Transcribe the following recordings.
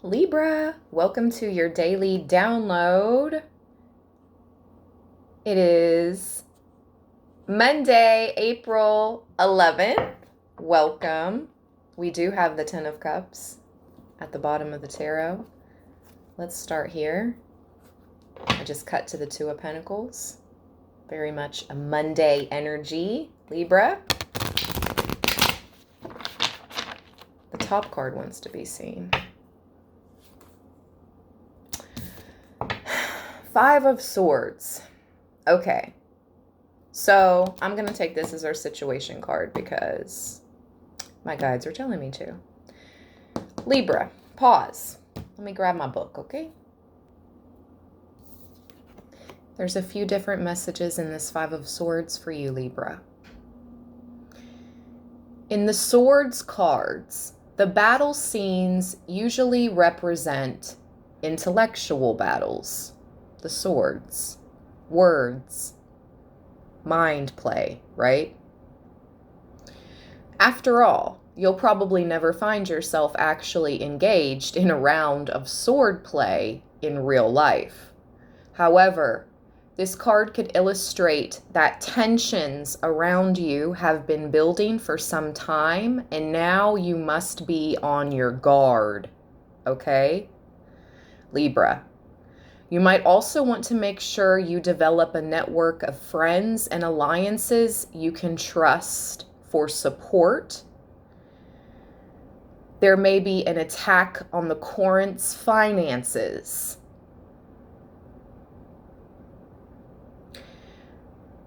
Libra, welcome to your daily download. It is Monday, April 11th. Welcome. We do have the Ten of Cups at the bottom of the tarot. Let's start here. I just cut to the Two of Pentacles. Very much a Monday energy, Libra. The top card wants to be seen. Five of Swords. Okay. So I'm going to take this as our situation card because my guides are telling me to. Libra, pause. Let me grab my book, okay? There's a few different messages in this Five of Swords for you, Libra. In the Swords cards, the battle scenes usually represent intellectual battles. The swords, words, mind play, right? After all, you'll probably never find yourself actually engaged in a round of sword play in real life. However, this card could illustrate that tensions around you have been building for some time, and now you must be on your guard, okay? Libra. You might also want to make sure you develop a network of friends and alliances you can trust for support. There may be an attack on the Corinth's finances.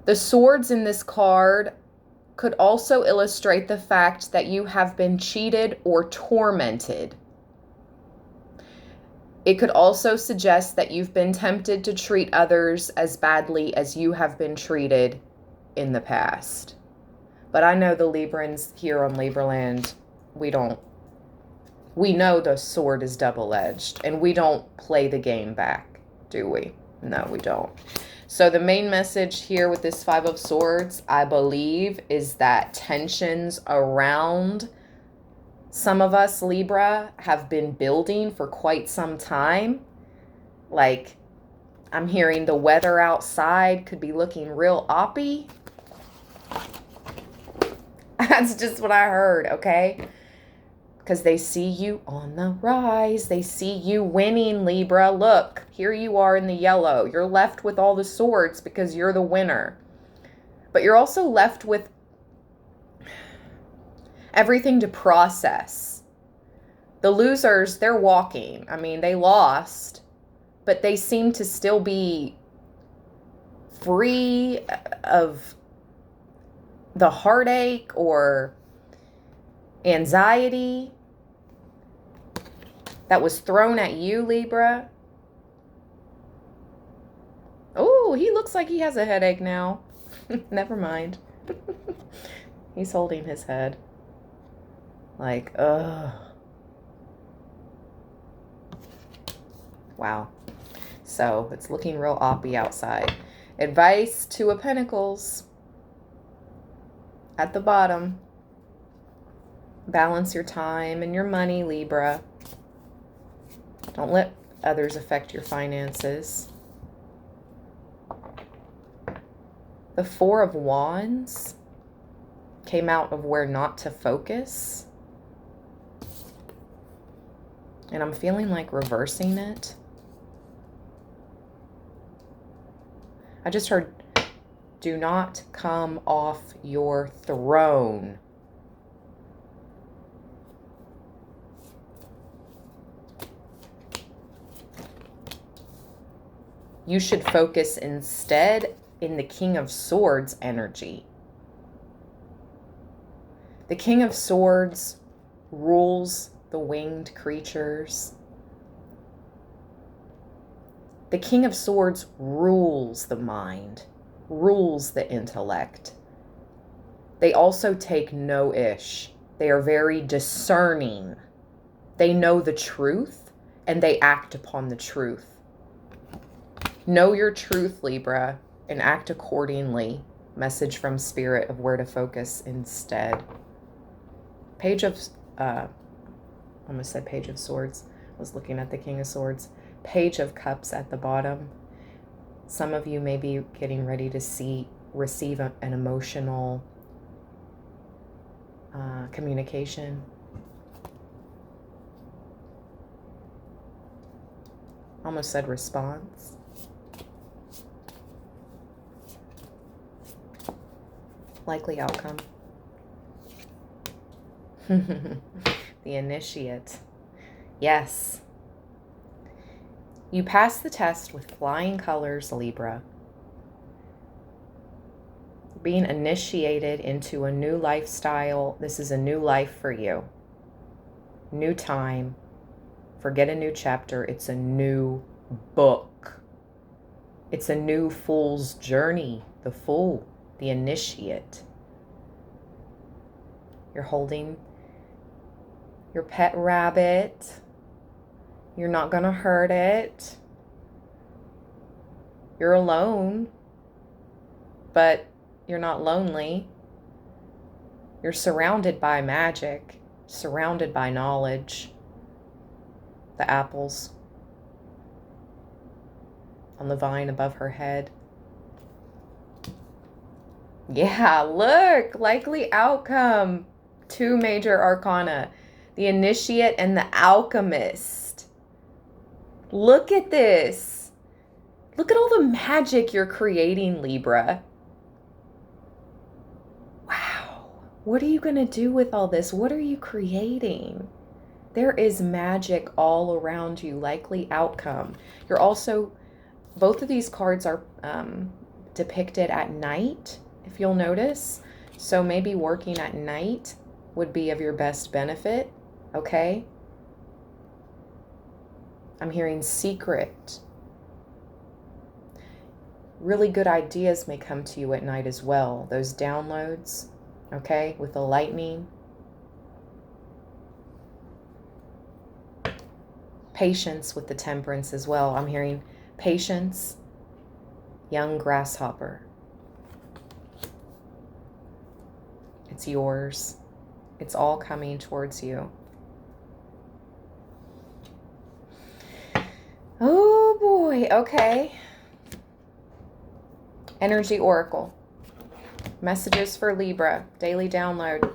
The swords in this card could also illustrate the fact that you have been cheated or tormented. It could also suggest that you've been tempted to treat others as badly as you have been treated in the past. But I know the Librans here on Libraland, we know the sword is double-edged, and we don't play the game back, do we? No, we don't. So the main message here with this Five of Swords, I believe, is that tensions around some of us, Libra, have been building for quite some time. Like, I'm hearing the weather outside could be looking real oppy. That's just what I heard, okay? Because they see you on the rise. They see you winning, Libra. Look, here you are in the yellow. You're left with all the swords because you're the winner. But you're also left with everything to process. The losers, they're walking. I mean, they lost, but they seem to still be free of the heartache or anxiety that was thrown at you, Libra. Oh, he looks like he has a headache now. Never mind. He's holding his head. Like, ugh. Wow. So it's looking real oppy outside. Advice, Two of Pentacles. At the bottom. Balance your time and your money, Libra. Don't let others affect your finances. The Four of Wands came out of where not to focus. And I'm feeling like reversing it. I just heard, do not come off your throne. You should focus instead in the King of Swords energy. The King of Swords rules the winged creatures. The King of Swords rules the mind, rules the intellect. They also take no ish. They are very discerning. They know the truth and they act upon the truth. Know your truth, Libra, and act accordingly. Message from Spirit of where to focus instead. Page of, I almost said Page of Swords. was looking at the King of Swords. Page of Cups at the bottom. Some of you may be getting ready to receive an emotional communication. Almost said response. Likely outcome. The Initiate. Yes. You pass the test with flying colors, Libra. Being initiated into a new lifestyle. This is a new life for you. New time. Forget a new chapter. It's a new book. It's a new fool's journey. The Fool. The Initiate. You're holding your pet rabbit. You're not going to hurt it. You're alone, but you're not lonely. You're surrounded by magic, surrounded by knowledge. The apples on the vine above her head. Yeah, look, likely outcome. 2 major arcana. The Initiate and the Alchemist. Look at this. Look at all the magic you're creating, Libra. Wow. What are you going to do with all this? What are you creating? There is magic all around you. Likely outcome. You're also, both of these cards are depicted at night, if you'll notice. So maybe working at night would be of your best benefit. Okay? I'm hearing secret. Really good ideas may come to you at night as well. Those downloads, okay, with the lightning. Patience with the Temperance as well. I'm hearing patience, young grasshopper. It's yours. It's all coming towards you. Oh boy, okay. Energy Oracle. Messages for Libra. Daily download.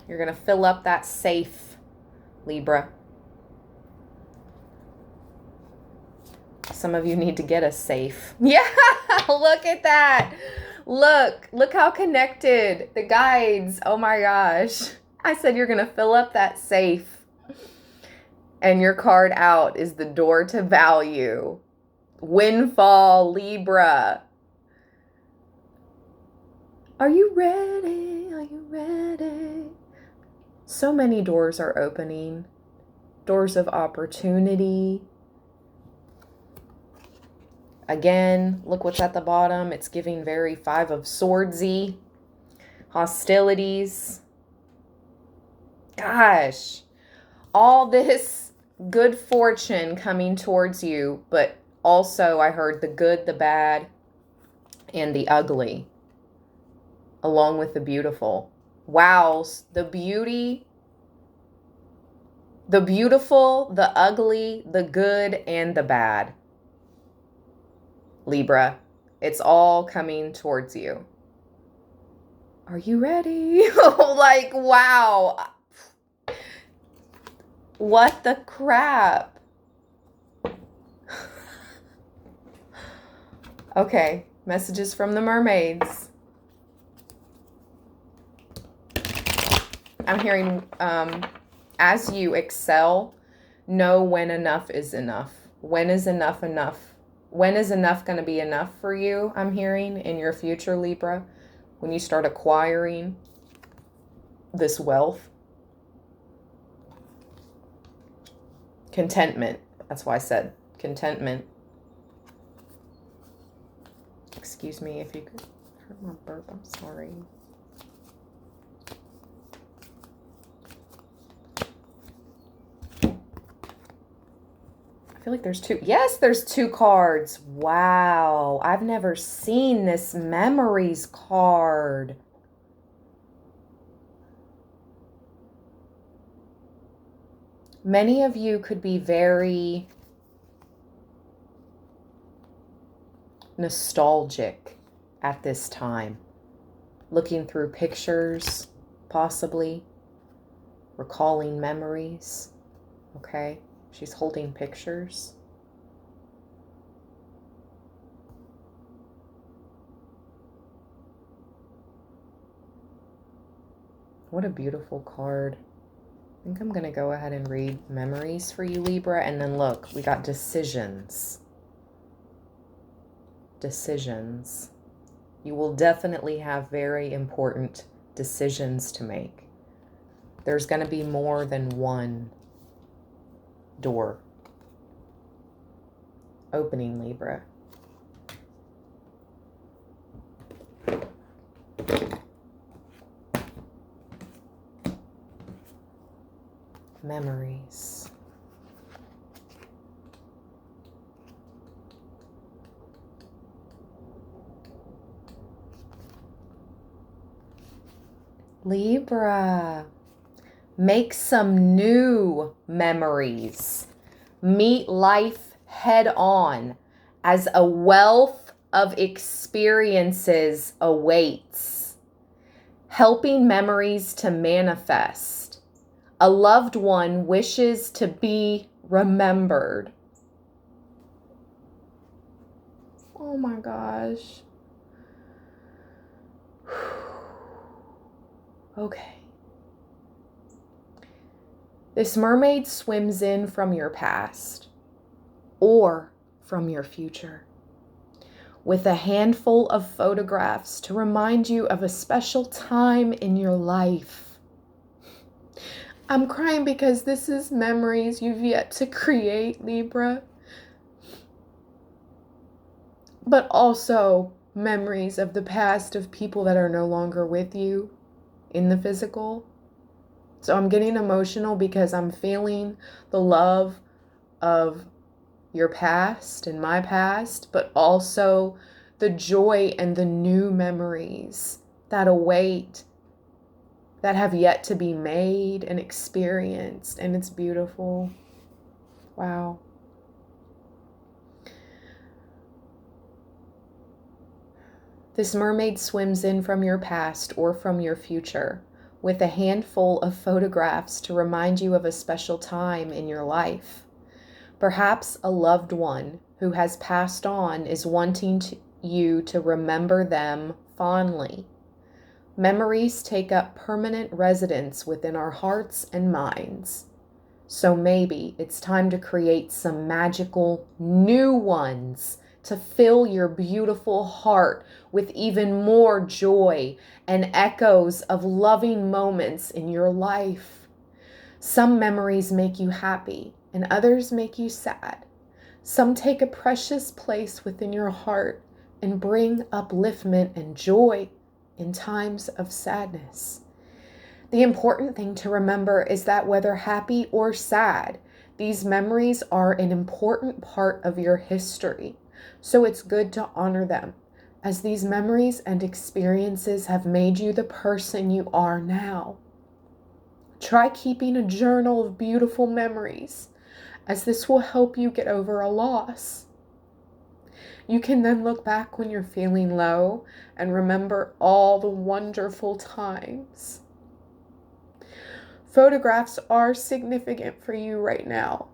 You're going to fill up that safe, Libra. Some of you need to get a safe. Yeah, look at that. Look how connected. The guides. Oh my gosh. I said you're going to fill up that safe. And your card out is the Door to Value. Windfall, Libra. Are you ready? Are you ready? So many doors are opening. Doors of opportunity. Again, look what's at the bottom. It's giving very 5 of Swordsy. Hostilities. Gosh. All this good fortune coming towards you, but also I heard the good, the bad, and the ugly, along with the beautiful. Wow, the beauty, the beautiful, the ugly, the good, and the bad. Libra, it's all coming towards you. Are you ready? Like, wow. What the crap? Okay, messages from the mermaids. I'm hearing, as you excel, know when enough is enough. When is enough enough? When is enough going to be enough for you, I'm hearing, in your future, Libra? When you start acquiring this wealth. Contentment. That's why I said contentment. Excuse me if you could hear my burp. I'm sorry. I feel like there's 2. Yes, there's 2 cards. Wow. I've never seen this memories card. Many of you could be very nostalgic at this time, looking through pictures, possibly recalling memories. Okay, she's holding pictures. What a beautiful card. I think I'm going to go ahead and read memories for you, Libra. And then look, we got decisions. Decisions. You will definitely have very important decisions to make. There's going to be more than one door opening, Libra. Memories. Libra, make some new memories. Meet life head on as a wealth of experiences awaits, helping memories to manifest. A loved one wishes to be remembered. Oh my gosh. Okay. This mermaid swims in from your past or from your future with a handful of photographs to remind you of a special time in your life. I'm crying because this is memories you've yet to create, Libra, but also memories of the past of people that are no longer with you in the physical. So I'm getting emotional because I'm feeling the love of your past and my past, but also the joy and the new memories that await, that have yet to be made and experienced. And it's beautiful. Wow. This mermaid swims in from your past or from your future with a handful of photographs to remind you of a special time in your life. Perhaps a loved one who has passed on is wanting you to remember them fondly. Memories take up permanent residence within our hearts and minds. So maybe it's time to create some magical new ones to fill your beautiful heart with even more joy and echoes of loving moments in your life. Some memories make you happy and others make you sad. Some take a precious place within your heart and bring upliftment and joy in times of sadness. The important thing to remember is that whether happy or sad, these memories are an important part of your history. So it's good to honor them, as these memories and experiences have made you the person you are now. Try keeping a journal of beautiful memories, as this will help you get over a loss. You can then look back when you're feeling low and remember all the wonderful times. Photographs are significant for you right now.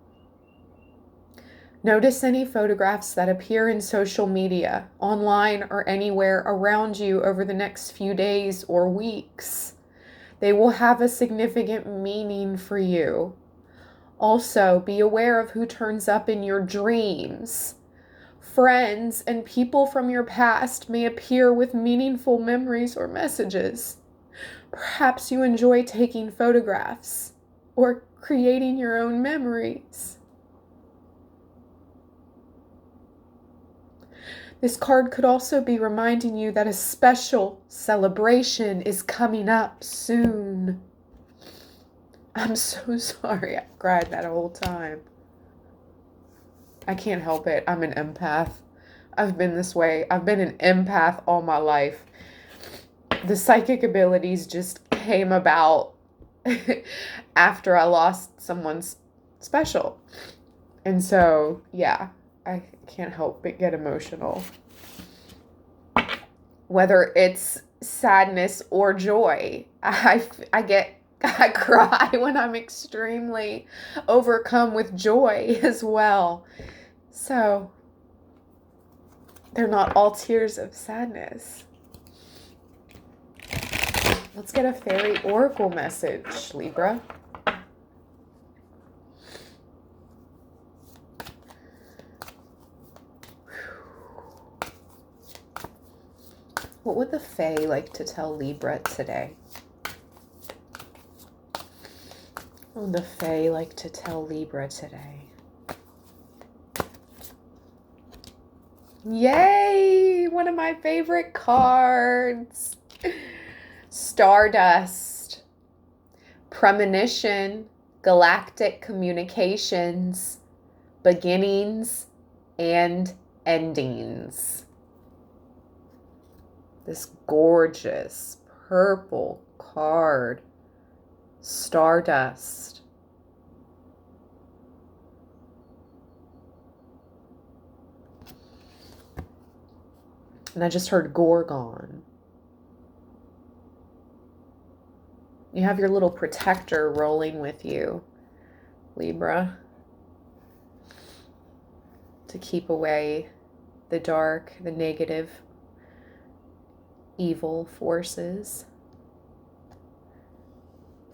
Notice any photographs that appear in social media, online, or anywhere around you over the next few days or weeks. They will have a significant meaning for you. Also, be aware of who turns up in your dreams. Friends and people from your past may appear with meaningful memories or messages. Perhaps you enjoy taking photographs or creating your own memories. This card could also be reminding you that a special celebration is coming up soon. I'm so sorry I cried that whole time. I can't help it. I'm an empath. I've been this way. I've been an empath all my life. The psychic abilities just came about after I lost someone's special. And so, yeah, I can't help but get emotional. Whether it's sadness or joy, I cry when I'm extremely overcome with joy as well. So, they're not all tears of sadness. Let's get a fairy oracle message, Libra. What would the Fae like to tell Libra today? What would the Fae like to tell Libra today? Yay! One of my favorite cards. Stardust. Premonition. Galactic communications. Beginnings and endings. This gorgeous purple card. Stardust. And I just heard Gorgon. You have your little protector rolling with you, Libra, to keep away the dark, the negative, evil forces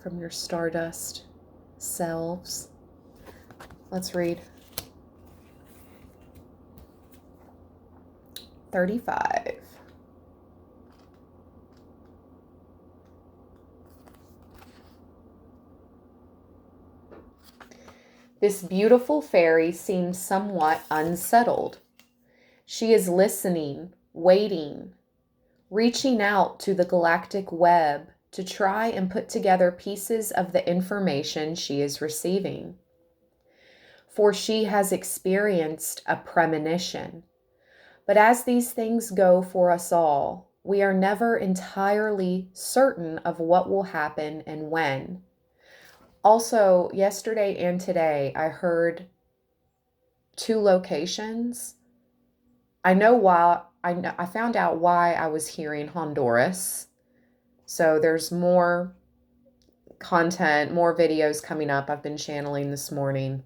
from your stardust selves. Let's read 35. This beautiful fairy seems somewhat unsettled. She is listening, waiting, reaching out to the galactic web to try and put together pieces of the information she is receiving. For she has experienced a premonition. But as these things go for us all, we are never entirely certain of what will happen and when. Also, yesterday and today, I heard 2 locations. I found out why I was hearing Honduras. So there's more content, more videos coming up. I've been channeling this morning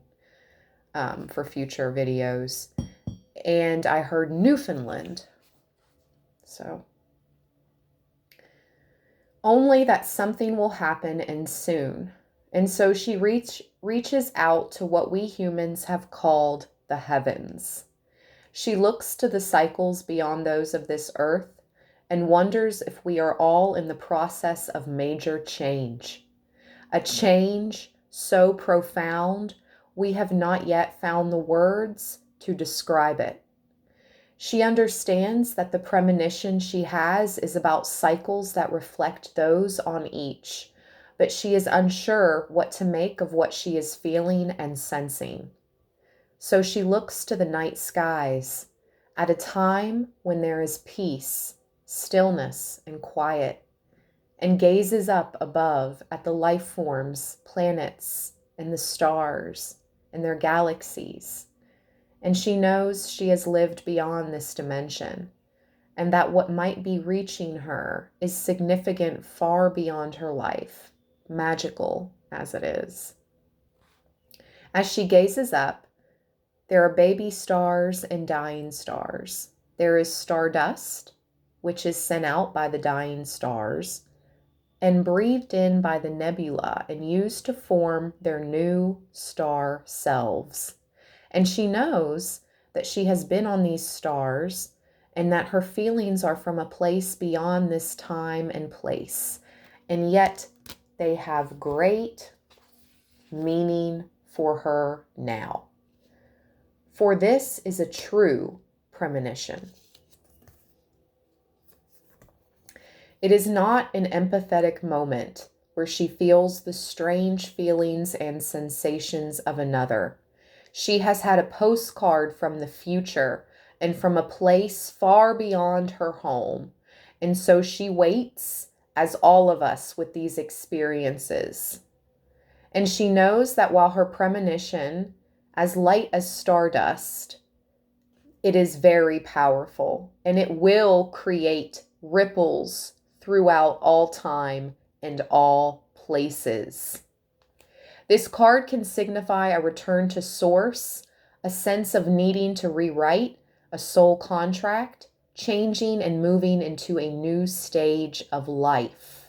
for future videos. And I heard Newfoundland. So only that something will happen and soon. And so she reaches out to what we humans have called the heavens. She looks to the cycles beyond those of this earth and wonders if we are all in the process of major change. A change so profound we have not yet found the words to describe it. She understands that the premonition she has is about cycles that reflect those on each, but she is unsure what to make of what she is feeling and sensing. So she looks to the night skies at a time when there is peace, stillness, and quiet, and gazes up above at the life forms, planets, and the stars, and their galaxies. And she knows she has lived beyond this dimension, and that what might be reaching her is significant far beyond her life, magical as it is. As she gazes up, there are baby stars and dying stars. There is stardust, which is sent out by the dying stars, and breathed in by the nebula and used to form their new star selves. And she knows that she has been on these stars and that her feelings are from a place beyond this time and place. And yet they have great meaning for her now. For this is a true premonition. It is not an empathetic moment where she feels the strange feelings and sensations of another. She has had a postcard from the future and from a place far beyond her home. And so she waits, as all of us with these experiences. And she knows that while her premonition, as light as stardust, it is very powerful and it will create ripples throughout all time and all places. This card can signify a return to source, a sense of needing to rewrite a soul contract, changing and moving into a new stage of life,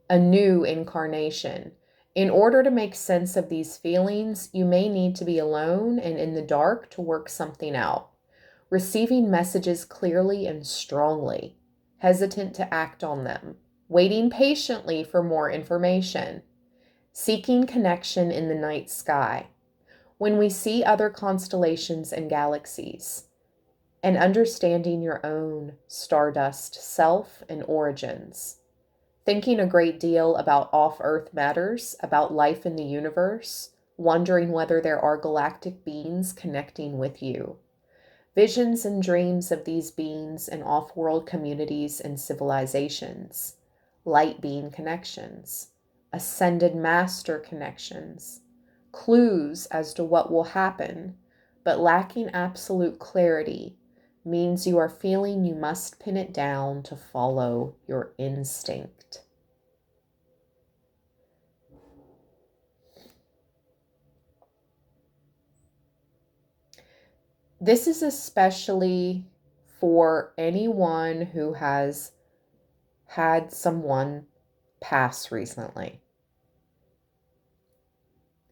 a new incarnation. In order to make sense of these feelings, you may need to be alone and in the dark to work something out, receiving messages clearly and strongly, hesitant to act on them, waiting patiently for more information, seeking connection in the night sky. When we see other constellations and galaxies, and understanding your own stardust self and origins, thinking a great deal about off-Earth matters, about life in the universe, wondering whether there are galactic beings connecting with you. Visions and dreams of these beings and off-world communities and civilizations. Light being connections. Ascended master connections. Clues as to what will happen, but lacking absolute clarity means you are feeling you must pin it down to follow your instinct. This is especially for anyone who has had someone pass recently.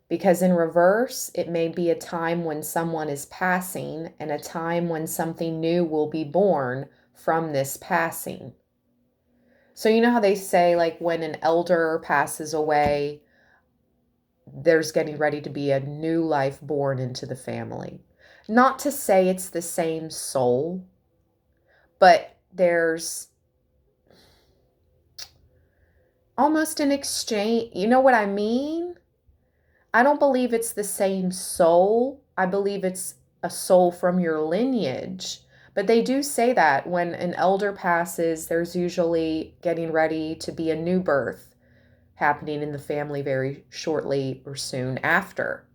Because in reverse, it may be a time when someone is passing and a time when something new will be born from this passing. So you know how they say, like, when an elder passes away, there's getting ready to be a new life born into the family. Not to say it's the same soul, but there's almost an exchange. You know what I mean? I don't believe it's the same soul. I believe it's a soul from your lineage. But they do say that when an elder passes, there's usually getting ready to be a new birth happening in the family very shortly or soon after.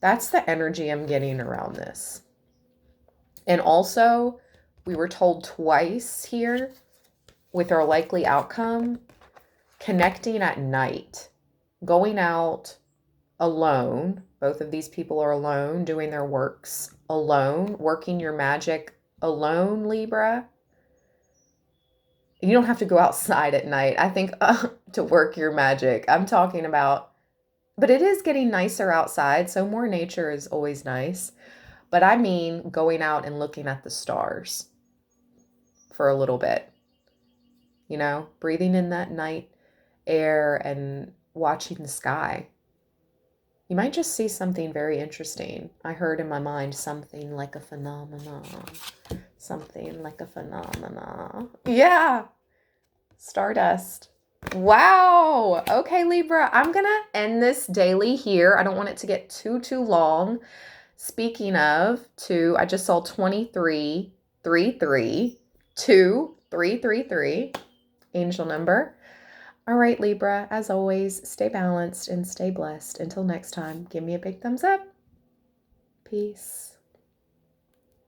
That's the energy I'm getting around this. And also, we were told twice here with our likely outcome, connecting at night, going out alone. Both of these people are alone, doing their works alone, working your magic alone, Libra. You don't have to go outside at night, I think, to work your magic. I'm talking about, but it is getting nicer outside, so more nature is always nice. But I mean going out and looking at the stars for a little bit. You know, breathing in that night air and watching the sky. You might just see something very interesting. I heard in my mind something like a phenomena. Something like a phenomena. Yeah. Stardust. Wow. Okay, Libra, I'm going to end this daily here. I don't want it to get too long. Speaking of, I just saw 2333, 2333, angel number. All right, Libra, as always, stay balanced and stay blessed. Until next time, give me a big thumbs up. Peace.